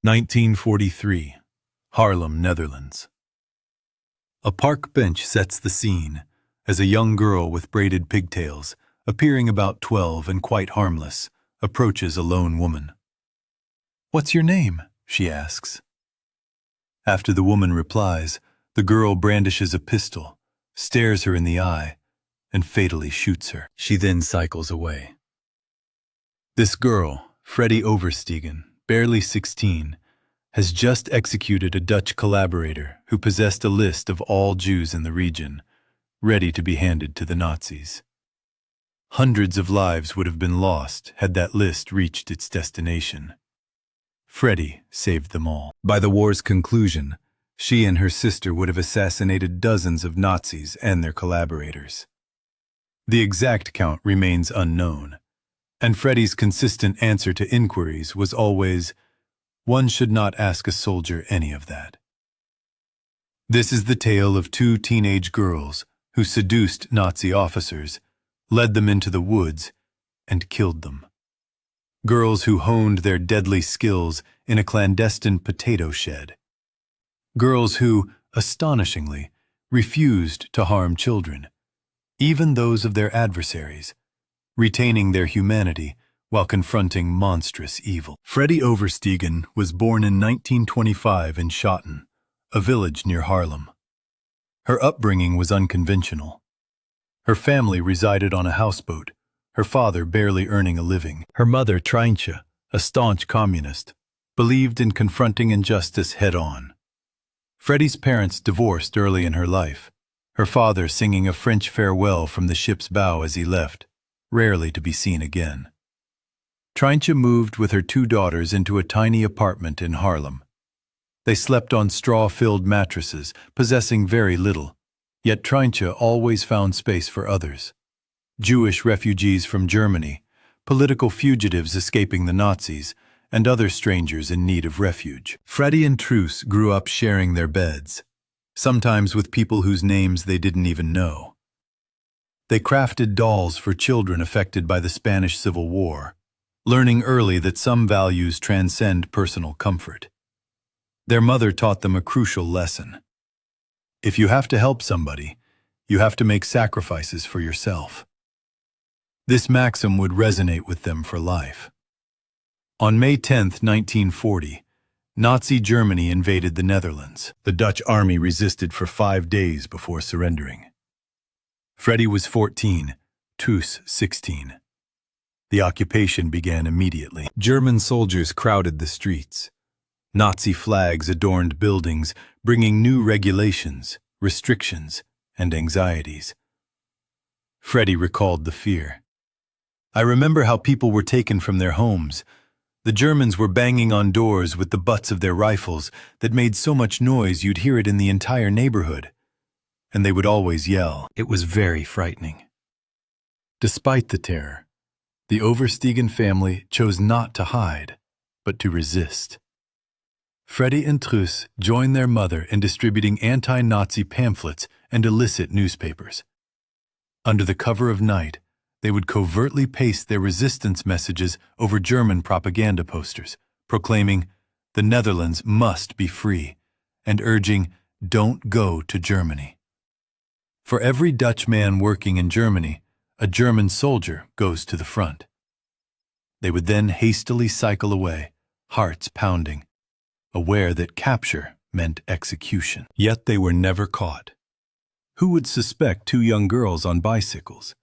1943, Haarlem, Netherlands. A park bench sets the scene as a young girl with braided pigtails, appearing about 12 and quite harmless, approaches a lone woman. "What's your name?" she asks. After the woman replies, the girl brandishes a pistol, stares her in the eye, and fatally shoots her. She then cycles away. This girl, Freddie Oversteegen, barely 16, has just executed a Dutch collaborator who possessed a list of all Jews in the region, ready to be handed to the Nazis. Hundreds of lives would have been lost had that list reached its destination. Freddie saved them all. By the war's conclusion, she and her sister would have assassinated dozens of Nazis and their collaborators. The exact count remains unknown, and Freddie's consistent answer to inquiries was always, "One should not ask a soldier any of that." This is the tale of two teenage girls who seduced Nazi officers, led them into the woods, and killed them. Girls who honed their deadly skills in a clandestine potato shed. Girls who, astonishingly, refused to harm children, even those of their adversaries, retaining their humanity while confronting monstrous evil. Freddie Oversteegen was born in 1925 in Schotten, a village near Haarlem. Her upbringing was unconventional. Her family resided on a houseboat, her father barely earning a living. Her mother, Treintje, a staunch communist, believed in confronting injustice head-on. Freddie's parents divorced early in her life, her father singing a French farewell from the ship's bow as he left, rarely to be seen again. Treintje moved with her two daughters into a tiny apartment in Haarlem. They slept on straw-filled mattresses, possessing very little, yet Treintje always found space for others. Jewish refugees from Germany, political fugitives escaping the Nazis, and other strangers in need of refuge. Freddie and Truus grew up sharing their beds, sometimes with people whose names they didn't even know. They crafted dolls for children affected by the Spanish Civil War, learning early that some values transcend personal comfort. Their mother taught them a crucial lesson. If you have to help somebody, you have to make sacrifices for yourself. This maxim would resonate with them for life. On May 10, 1940, Nazi Germany invaded the Netherlands. The Dutch army resisted for 5 days before surrendering. Freddie was 14, Truus 16. The occupation began immediately. German soldiers crowded the streets. Nazi flags adorned buildings, bringing new regulations, restrictions, and anxieties. Freddie recalled the fear. "I remember how people were taken from their homes. The Germans were banging on doors with the butts of their rifles that made so much noise you'd hear it in the entire neighborhood. And they would always yell. It was very frightening." Despite the terror, the Oversteegen family chose not to hide, but to resist. Freddie and Truus joined their mother in distributing anti-Nazi pamphlets and illicit newspapers. Under the cover of night, they would covertly paste their resistance messages over German propaganda posters, proclaiming, "The Netherlands must be free," and urging, "Don't go to Germany." For every Dutch man working in Germany, a German soldier goes to the front. They would then hastily cycle away, hearts pounding, aware that capture meant execution. Yet they were never caught. Who would suspect two young girls on bicycles?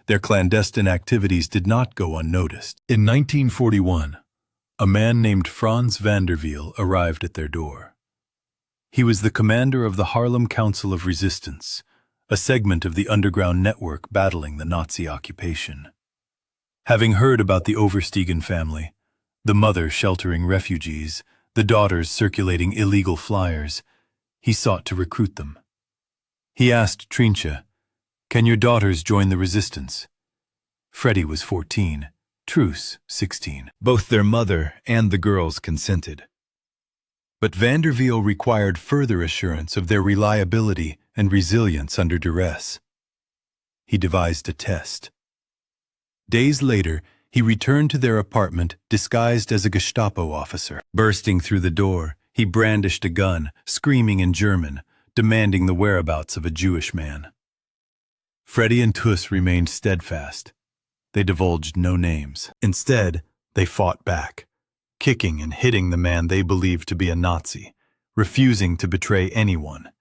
Their clandestine activities did not go unnoticed. In 1941, a man named Frans van der Wiel arrived at their door. He was the commander of the Haarlem Council of Resistance, a segment of the underground network battling the Nazi occupation. Having heard about the Oversteegen family, the mother sheltering refugees, the daughters circulating illegal flyers, he sought to recruit them. He asked Treintje, "Can your daughters join the resistance?" Freddie was 14, Truus 16. Both their mother and the girls consented. But van der Wiel required further assurance of their reliability and resilience under duress. He devised a test. Days later, He returned to their apartment disguised as a Gestapo officer. Bursting through the door, he brandished a gun, screaming in German, demanding the whereabouts of a Jewish man. Freddie and Tuss remained steadfast. They divulged no names. Instead, they fought back, kicking and hitting the man they believed to be a Nazi, refusing to betray anyone,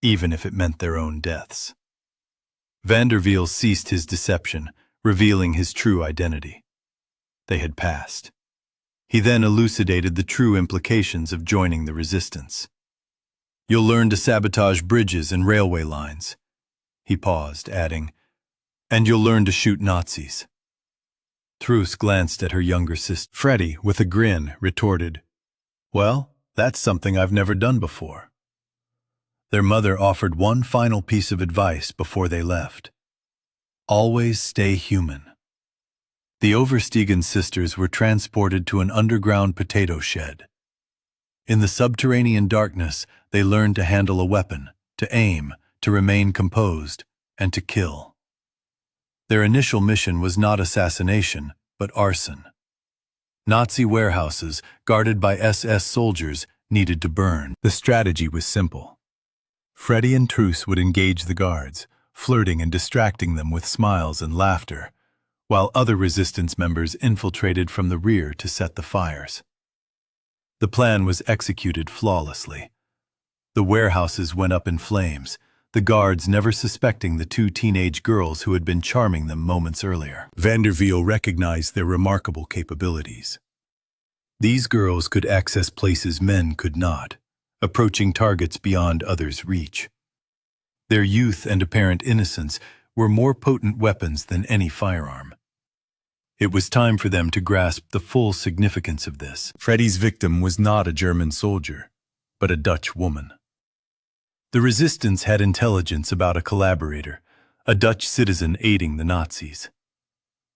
even if it meant their own deaths. Vanderveel ceased his deception, revealing his true identity. They had passed. He then elucidated the true implications of joining the resistance. "You'll learn to sabotage bridges and railway lines." He paused, adding, "And you'll learn to shoot Nazis." Truus glanced at her younger sister. Freddie, with a grin, retorted, "Well, that's something I've never done before." Their mother offered one final piece of advice before they left. Always stay human. The Oversteegen sisters were transported to an underground potato shed. In the subterranean darkness, they learned to handle a weapon, to aim, to remain composed, and to kill. Their initial mission was not assassination, but arson. Nazi warehouses, guarded by SS soldiers, needed to burn. The strategy was simple. Freddie and Truus would engage the guards, flirting and distracting them with smiles and laughter, while other resistance members infiltrated from the rear to set the fires. The plan was executed flawlessly. The warehouses went up in flames, the guards never suspecting the two teenage girls who had been charming them moments earlier. Vanderveel recognized their remarkable capabilities. These girls could access places men could not, approaching targets beyond others' reach. Their youth and apparent innocence were more potent weapons than any firearm. It was time for them to grasp the full significance of this. Freddie's victim was not a German soldier, but a Dutch woman. The resistance had intelligence about a collaborator, a Dutch citizen aiding the Nazis.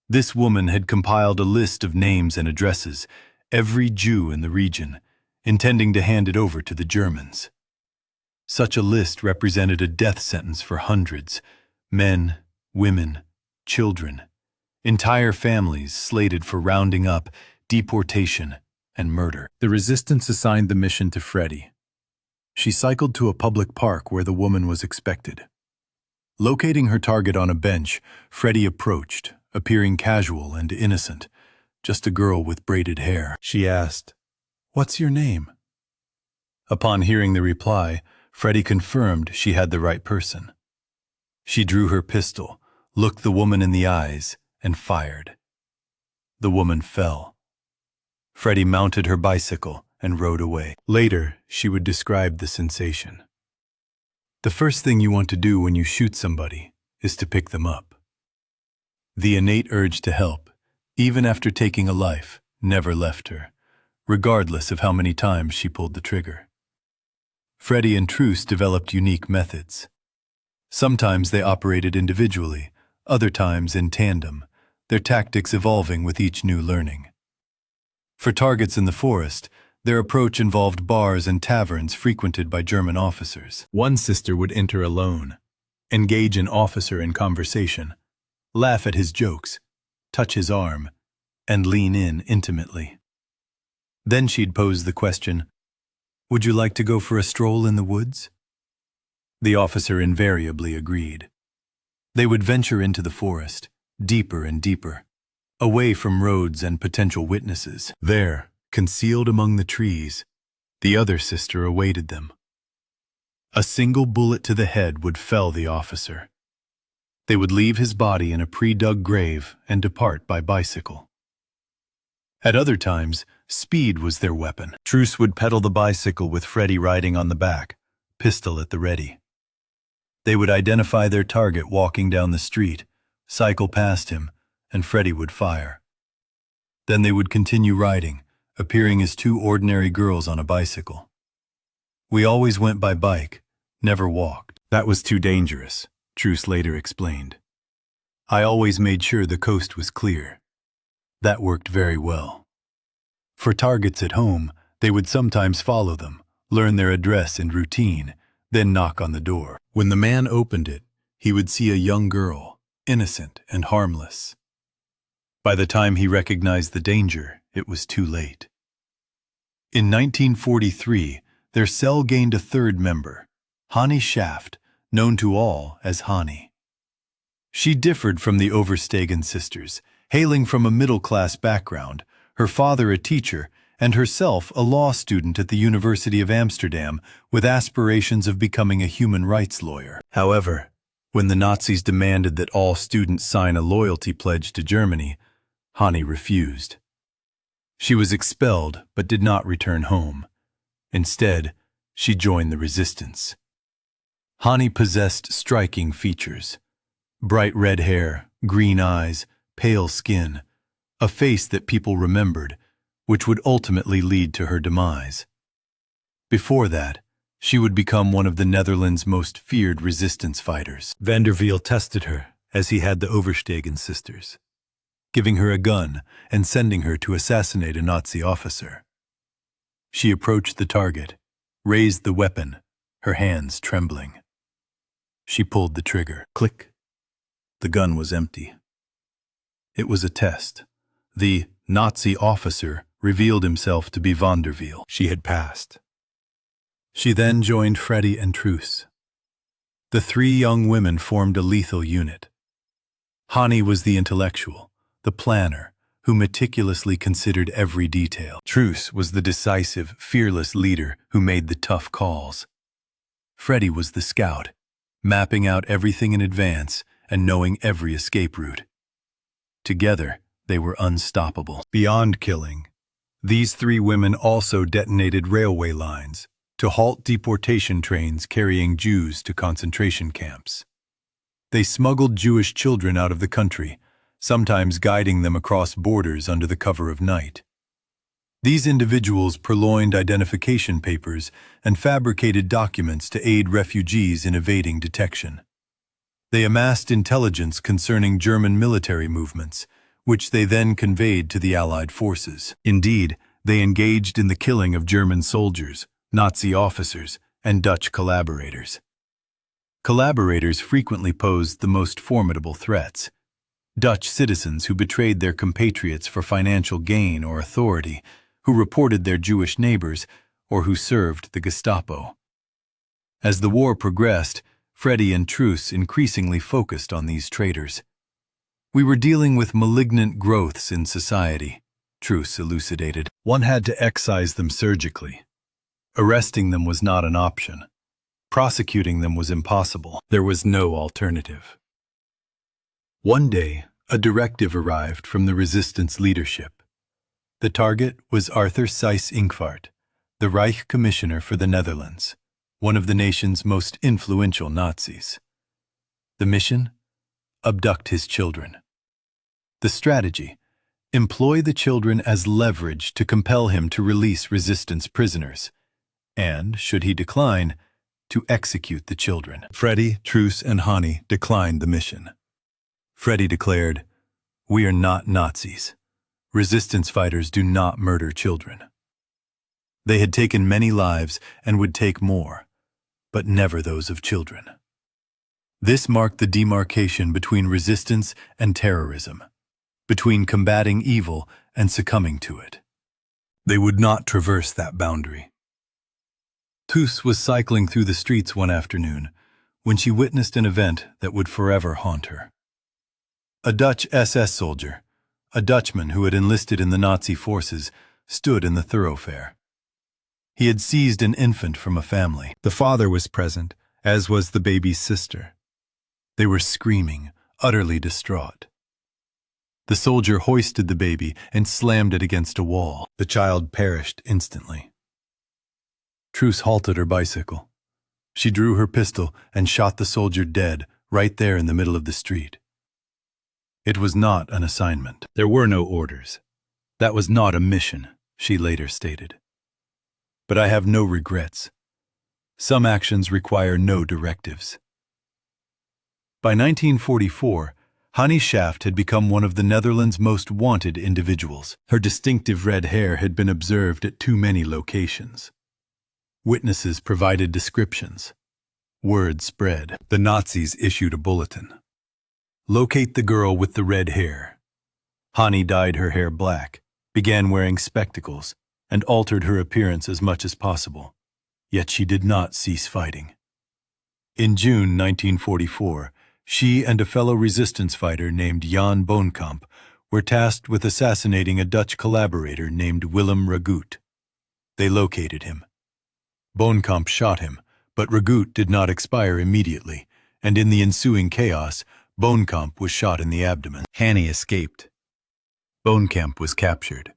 This woman had compiled a list of names and addresses, every Jew in the region, intending to hand it over to the Germans. Such a list represented a death sentence for hundreds, men, women, children, entire families slated for rounding up, deportation, and murder. The resistance assigned the mission to Freddie. She cycled to a public park where the woman was expected. Locating her target on a bench, Freddie approached, appearing casual and innocent, just a girl with braided hair. She asked, "What's your name?" Upon hearing the reply, Freddie confirmed she had the right person. She drew her pistol, looked the woman in the eyes, and fired. The woman fell. Freddie mounted her bicycle and rode away. Later, she would describe the sensation. "The first thing you want to do when you shoot somebody is to pick them up." The innate urge to help, even after taking a life, never left her, regardless of how many times she pulled the trigger. Freddie and Truus developed unique methods. Sometimes they operated individually, other times in tandem, their tactics evolving with each new learning. For targets in the forest, their approach involved bars and taverns frequented by German officers. One sister would enter alone, engage an officer in conversation, laugh at his jokes, touch his arm, and lean in intimately. Then she'd pose the question, "Would you like to go for a stroll in the woods?" The officer invariably agreed. They would venture into the forest, deeper and deeper, away from roads and potential witnesses. There, concealed among the trees, the other sister awaited them. A single bullet to the head would fell the officer. They would leave his body in a pre-dug grave and depart by bicycle. At other times, speed was their weapon. Truus would pedal the bicycle with Freddie riding on the back, pistol at the ready. They would identify their target walking down the street, cycle past him, and Freddie would fire. Then they would continue riding, appearing as two ordinary girls on a bicycle. "We always went by bike, never walked. That was too dangerous," Truus later explained. "I always made sure the coast was clear. That worked very well." For targets at home, they would sometimes follow them, learn their address and routine, then knock on the door. When the man opened it, he would see a young girl, innocent and harmless. By the time he recognized the danger, it was too late. In 1943, their cell gained a third member, Hannie Schaft, known to all as Hannie. She differed from the Oversteegen sisters, hailing from a middle-class background, her father a teacher, and herself a law student at the University of Amsterdam with aspirations of becoming a human rights lawyer. However, when the Nazis demanded that all students sign a loyalty pledge to Germany, Hannie refused. She was expelled but did not return home. Instead, she joined the resistance. Hannie possessed striking features: bright red hair, green eyes, pale skin, a face that people remembered, which would ultimately lead to her demise. Before that, she would become one of the Netherlands' most feared resistance fighters. Vandervelde tested her, as he had the Oversteegen sisters, giving her a gun and sending her to assassinate a Nazi officer. She approached the target, raised the weapon, her hands trembling. She pulled the trigger. Click. The gun was empty. It was a test. The Nazi officer revealed himself to be Vandervelde. She had passed. She then joined Freddie and Truus. The three young women formed a lethal unit. Hannie was the intellectual, the planner, who meticulously considered every detail. Truus was the decisive, fearless leader who made the tough calls. Freddie was the scout, mapping out everything in advance and knowing every escape route. Together, they were unstoppable. Beyond killing, these three women also detonated railway lines to halt deportation trains carrying Jews to concentration camps. They smuggled Jewish children out of the country, sometimes guiding them across borders under the cover of night. These individuals purloined identification papers and fabricated documents to aid refugees in evading detection. They amassed intelligence concerning German military movements, which they then conveyed to the Allied forces. Indeed, they engaged in the killing of German soldiers, Nazi officers, and Dutch collaborators. Collaborators frequently posed the most formidable threats. Dutch citizens who betrayed their compatriots for financial gain or authority, who reported their Jewish neighbors, or who served the Gestapo. As the war progressed, Freddie and Truus increasingly focused on these traitors. We were dealing with malignant growths in society, Truus elucidated. One had to excise them surgically. Arresting them was not an option. Prosecuting them was impossible. There was no alternative. One day, a directive arrived from the resistance leadership. The target was Arthur Seyss-Inquart, the Reich Commissioner for the Netherlands, one of the nation's most influential Nazis. The mission? Abduct his children. The strategy? Employ the children as leverage to compel him to release resistance prisoners, and, should he decline, to execute the children. Freddie, Truus, and Hannie declined the mission. Freddie declared, "We are not Nazis. Resistance fighters do not murder children." They had taken many lives and would take more, but never those of children. This marked the demarcation between resistance and terrorism, between combating evil and succumbing to it. They would not traverse that boundary. Truus was cycling through the streets one afternoon when she witnessed an event that would forever haunt her. A Dutch SS soldier, a Dutchman who had enlisted in the Nazi forces, stood in the thoroughfare. He had seized an infant from a family. The father was present, as was the baby's sister. They were screaming, utterly distraught. The soldier hoisted the baby and slammed it against a wall. The child perished instantly. Truus halted her bicycle. She drew her pistol and shot the soldier dead right there in the middle of the street. It was not an assignment. There were no orders. That was not a mission, she later stated. But I have no regrets. Some actions require no directives. By 1944, Hannie Schaft had become one of the Netherlands' most wanted individuals. Her distinctive red hair had been observed at too many locations. Witnesses provided descriptions. Word spread. The Nazis issued a bulletin. "Locate the girl with the red hair." Hani dyed her hair black, began wearing spectacles, and altered her appearance as much as possible. Yet she did not cease fighting. In June 1944, she and a fellow resistance fighter named Jan Boonkamp were tasked with assassinating a Dutch collaborator named Willem Ragout. They located him. Boonkamp shot him, but Ragout did not expire immediately, and in the ensuing chaos, Boonkamp was shot in the abdomen. Hani escaped. Boonkamp was captured.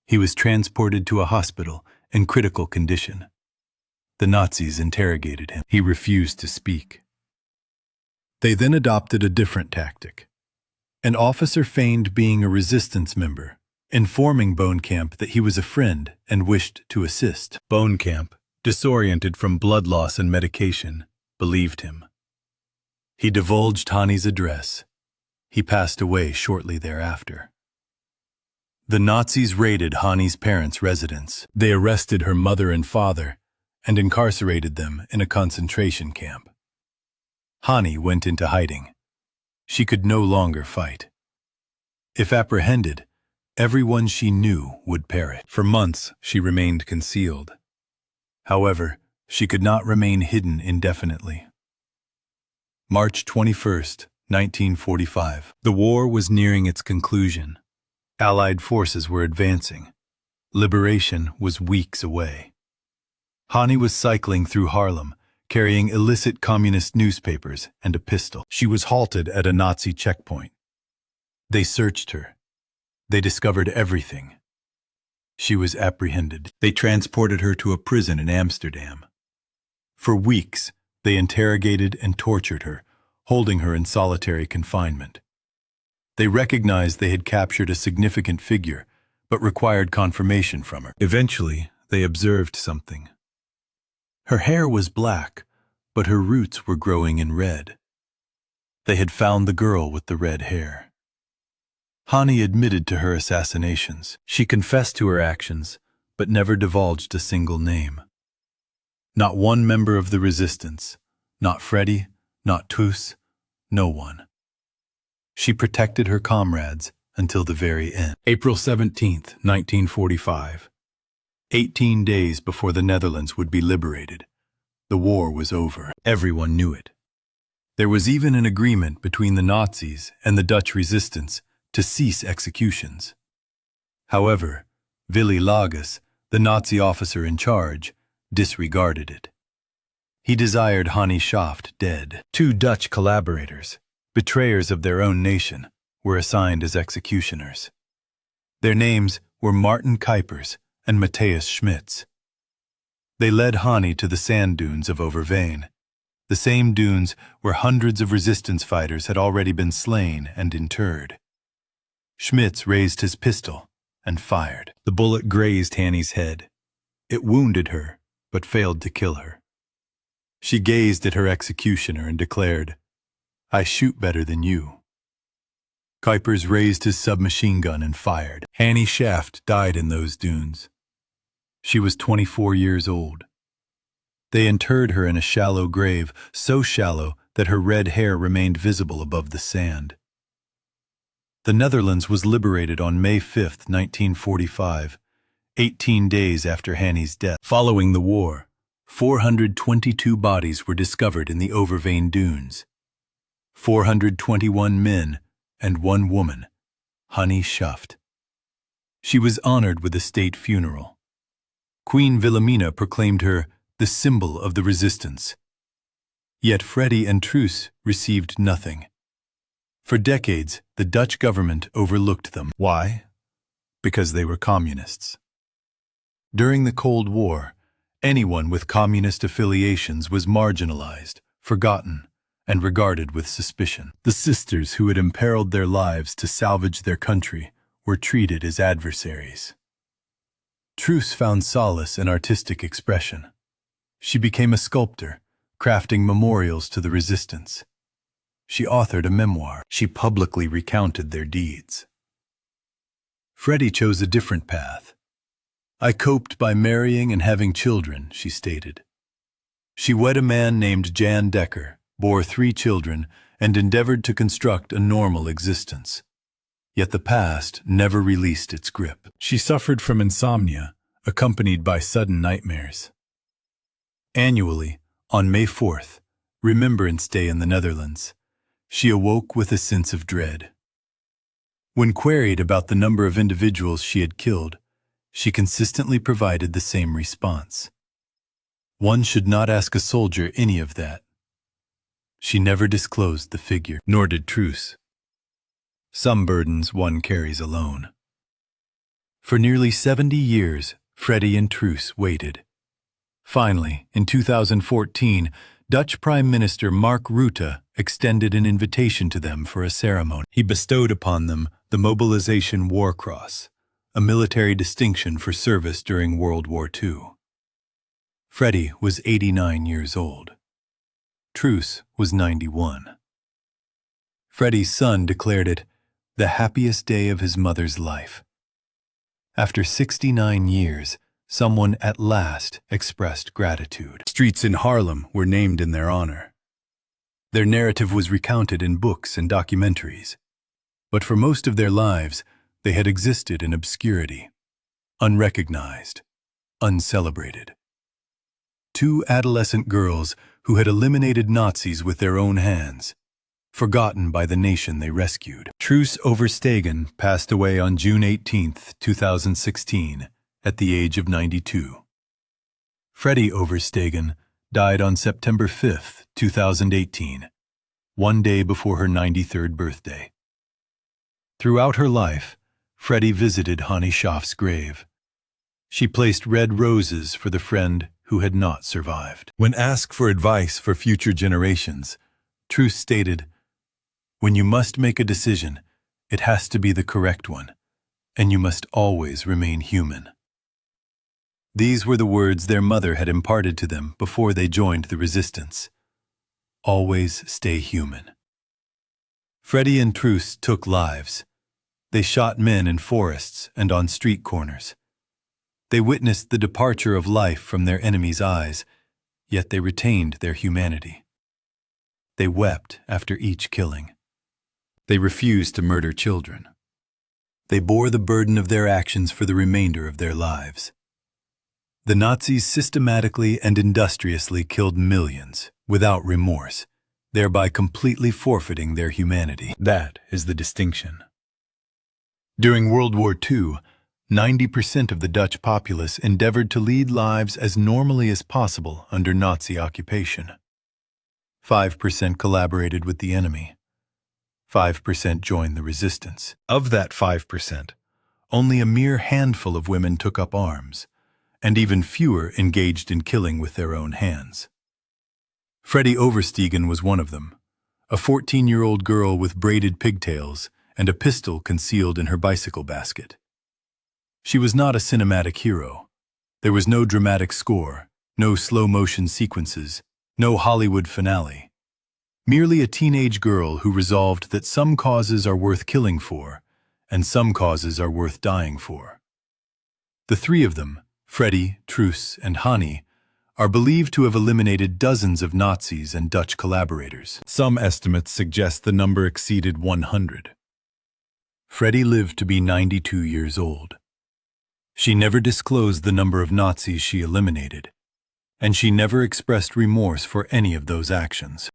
He was transported to a hospital in critical condition. The Nazis interrogated him. He refused to speak. They then adopted a different tactic. An officer feigned being a resistance member, informing Boonkamp that he was a friend and wished to assist. Boonkamp, disoriented from blood loss and medication, believed him. He divulged Hani's address. He passed away shortly thereafter. The Nazis raided Hani's parents' residence. They arrested her mother and father and incarcerated them in a concentration camp. Hani went into hiding. She could no longer fight. If apprehended, everyone she knew would perish. For months, she remained concealed. However, she could not remain hidden indefinitely. March 21st, 1945. The war was nearing its conclusion. Allied forces were advancing. Liberation was weeks away. Hani was cycling through Haarlem, carrying illicit communist newspapers and a pistol. She was halted at a Nazi checkpoint. They searched her. They discovered everything. She was apprehended. They transported her to a prison in Amsterdam. For weeks, they interrogated and tortured her, holding her in solitary confinement. They recognized they had captured a significant figure, but required confirmation from her. Eventually, they observed something. Her hair was black, but her roots were growing in red. They had found the girl with the red hair. Hani admitted to her assassinations. She confessed to her actions, but never divulged a single name. Not one member of the resistance, not Freddie, not Toos, no one. She protected her comrades until the very end. April 17th, 1945. 18 days before the Netherlands would be liberated, the war was over. Everyone knew it. There was even an agreement between the Nazis and the Dutch resistance to cease executions. However, Willy Lages, the Nazi officer in charge, disregarded it. He desired Hani Schaft dead. 2 Dutch collaborators, betrayers of their own nation, were assigned as executioners. Their names were Martin Kuipers and Matthias Schmitz. They led Hani to the sand dunes of Overveen, the same dunes where hundreds of resistance fighters had already been slain and interred. Schmitz raised his pistol and fired. The bullet grazed Hani's head. It wounded her, but failed to kill her. She gazed at her executioner and declared, "I shoot better than you." Kuipers raised his submachine gun and fired. Hani Schaft died in those dunes. She was 24 years old. They interred her in a shallow grave, so shallow that her red hair remained visible above the sand. The Netherlands was liberated on May 5, 1945, 18 days after Hani's death. Following the war, 422 bodies were discovered in the Overveen dunes. 421 men and 1 woman, Hani Schaft. She was honored with a state funeral. Queen Wilhelmina proclaimed her the symbol of the resistance. Yet Freddie and Truus received nothing. For decades, the Dutch government overlooked them. Why? Because they were communists. During the Cold War, anyone with communist affiliations was marginalized, forgotten, and regarded with suspicion. The sisters who had imperiled their lives to salvage their country were treated as adversaries. Truus found solace in artistic expression. She became a sculptor, crafting memorials to the resistance. She authored a memoir. She publicly recounted their deeds. Freddie chose a different path. "I coped by marrying and having children," she stated. She wed a man named Jan Dekker, bore 3 children, and endeavored to construct a normal existence. Yet the past never released its grip. She suffered from insomnia, accompanied by sudden nightmares. Annually, on May 4th, Remembrance Day in the Netherlands, she awoke with a sense of dread. When queried about the number of individuals she had killed, she consistently provided the same response. One should not ask a soldier any of that. She never disclosed the figure, nor did Truus. Some burdens one carries alone. For nearly 70 years, Freddie and Truus waited. Finally, in 2014, Dutch Prime Minister Mark Rutte extended an invitation to them for a ceremony. He bestowed upon them the Mobilization War Cross, a military distinction for service during World War II. Freddie was 89 years old. Truus was 91. Freddie's son declared it the happiest day of his mother's life. After 69 years, someone at last expressed gratitude. Streets in Haarlem were named in their honor. Their narrative was recounted in books and documentaries, but for most of their lives, they had existed in obscurity, unrecognized, uncelebrated. Two adolescent girls who had eliminated Nazis with their own hands, forgotten by the nation they rescued. Freddie Oversteegen passed away on June 18, 2016, at the age of 92. Freddie Oversteegen died on September 5, 2018, one day before her 93rd birthday. Throughout her life, Freddie visited Hannie Schaaf's grave. She placed red roses for the friend who had not survived. When asked for advice for future generations, Truus stated, "When you must make a decision, it has to be the correct one, and you must always remain human." These were the words their mother had imparted to them before they joined the resistance. Always stay human. Freddie and Truus took lives. They shot men in forests and on street corners. They witnessed the departure of life from their enemies' eyes, yet they retained their humanity. They wept after each killing. They refused to murder children. They bore the burden of their actions for the remainder of their lives. The Nazis systematically and industriously killed millions without remorse, thereby completely forfeiting their humanity. That is the distinction. During World War II, 90% of the Dutch populace endeavored to lead lives as normally as possible under Nazi occupation. 5% collaborated with the enemy. 5% joined the resistance. Of that 5%, only a mere handful of women took up arms, and even fewer engaged in killing with their own hands. Freddie Oversteegen was one of them, a 14-year-old girl with braided pigtails and a pistol concealed in her bicycle basket. She was not a cinematic hero. There was no dramatic score, no slow-motion sequences, no Hollywood finale. Merely a teenage girl who resolved that some causes are worth killing for, and some causes are worth dying for. The three of them, Freddie, Truus, and Hannie, are believed to have eliminated dozens of Nazis and Dutch collaborators. Some estimates suggest the number exceeded 100. Freddie lived to be 92 years old. She never disclosed the number of Nazis she eliminated, and she never expressed remorse for any of those actions.